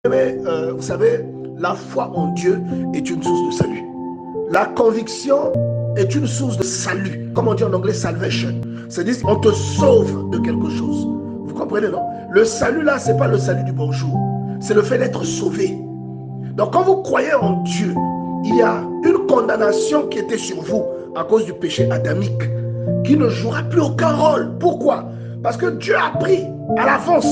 Mais vous savez, la foi en Dieu est une source de salut. La conviction est une source de salut. Comme on dit en anglais, salvation. C'est-à-dire qu'on te sauve de quelque chose. Vous comprenez, non? Le salut là, ce n'est pas le salut du bonjour. C'est le fait d'être sauvé. Donc quand vous croyez en Dieu, il y a une condamnation qui était sur vous à cause du péché adamique, qui ne jouera plus aucun rôle. Pourquoi? Parce que Dieu a pris à l'avance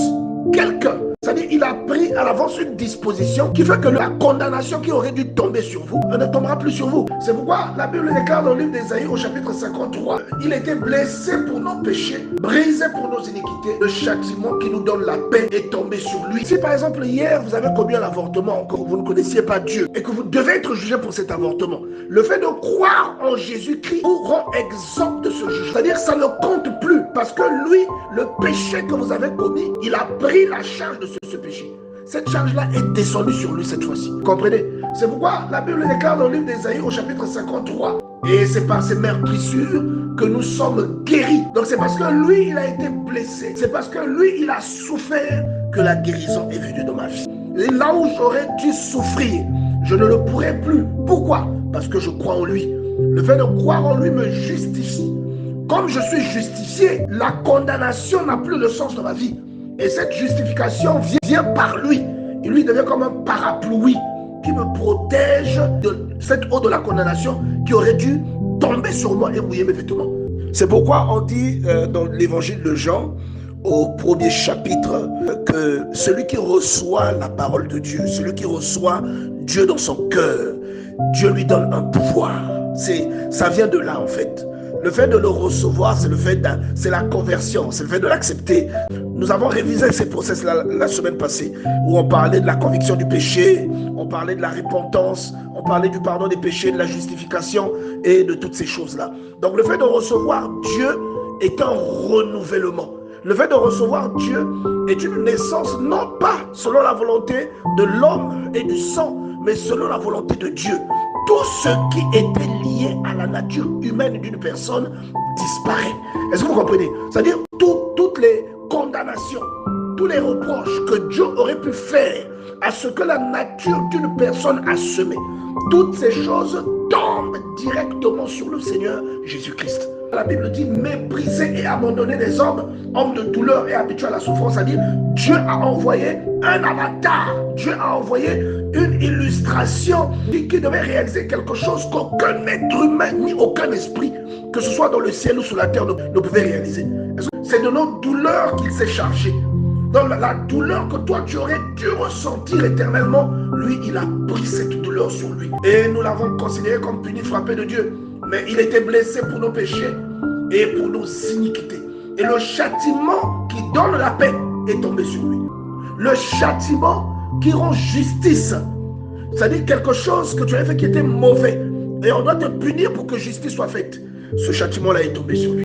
quelqu'un. C'est-à-dire qu'il a pris à l'avance une disposition qui fait que la condamnation qui aurait dû tomber sur vous ne tombera plus sur vous. C'est pourquoi la Bible déclare dans le livre d'Ésaïe au chapitre 53, il était blessé pour nos péchés, brisé pour nos iniquités. Le châtiment qui nous donne la paix est tombé sur lui. Si par exemple hier vous avez commis un avortement, que vous ne connaissiez pas Dieu et que vous devez être jugé pour cet avortement, le fait de croire en Jésus-Christ vous rend exempt de ce jugement. C'est-à-dire que ça ne compte plus parce que lui, le péché que vous avez commis, il a pris la charge de ce péché. Cette charge-là est descendue sur lui cette fois-ci. Vous comprenez? C'est pourquoi la Bible déclare dans le livre d'Ésaïe au chapitre 53. Et c'est par ses meurtrissures que nous sommes guéris. Donc c'est parce que lui, il a été blessé. C'est parce que lui, il a souffert que la guérison est venue dans ma vie. Et là où j'aurais dû souffrir, je ne le pourrai plus. Pourquoi? Parce que je crois en lui. Le fait de croire en lui me justifie. Comme je suis justifié, la condamnation n'a plus de sens dans ma vie. Et cette justification vient par lui. Il lui devient comme un parapluie qui me protège de cette eau de la condamnation qui aurait dû tomber sur moi et mouiller mes vêtements. C'est pourquoi on dit dans l'évangile de Jean, au premier chapitre, que celui qui reçoit la parole de Dieu, celui qui reçoit Dieu dans son cœur, Dieu lui donne un pouvoir. Ça vient de là en fait. Le fait de le recevoir, c'est la conversion, c'est le fait de l'accepter. Nous avons révisé ces process-là la semaine passée, où on parlait de la conviction du péché, on parlait de la repentance, on parlait du pardon des péchés, de la justification et de toutes ces choses-là. Donc le fait de recevoir Dieu est un renouvellement. Le fait de recevoir Dieu est une naissance non pas selon la volonté de l'homme et du sang, mais selon la volonté de Dieu. Tout ce qui était lié à la nature humaine d'une personne disparaît. Est-ce que vous comprenez? C'est-à-dire toutes les condamnations, tous les reproches que Dieu aurait pu faire à ce que la nature d'une personne a semé, toutes ces choses tombent directement sur le Seigneur Jésus-Christ. La Bible dit mépriser et abandonner les hommes de douleur et habitués à la souffrance, c'est-à-dire Dieu a envoyé un avatar, Dieu a envoyé une illustration qui devait réaliser quelque chose qu'aucun être humain ni aucun esprit, que ce soit dans le ciel ou sur la terre, ne pouvait réaliser. C'est de nos douleurs qu'il s'est chargé. Dans la douleur que toi tu aurais dû ressentir éternellement, lui il a pris cette douleur sur lui. Et nous l'avons considéré comme puni, frappé de Dieu. Mais il était blessé pour nos péchés et pour nos iniquités. Et le châtiment qui donne la paix est tombé sur lui. Le châtiment qui rend justice, c'est-à-dire quelque chose que tu avais fait qui était mauvais. Et on doit te punir pour que justice soit faite. Ce châtiment-là est tombé sur lui.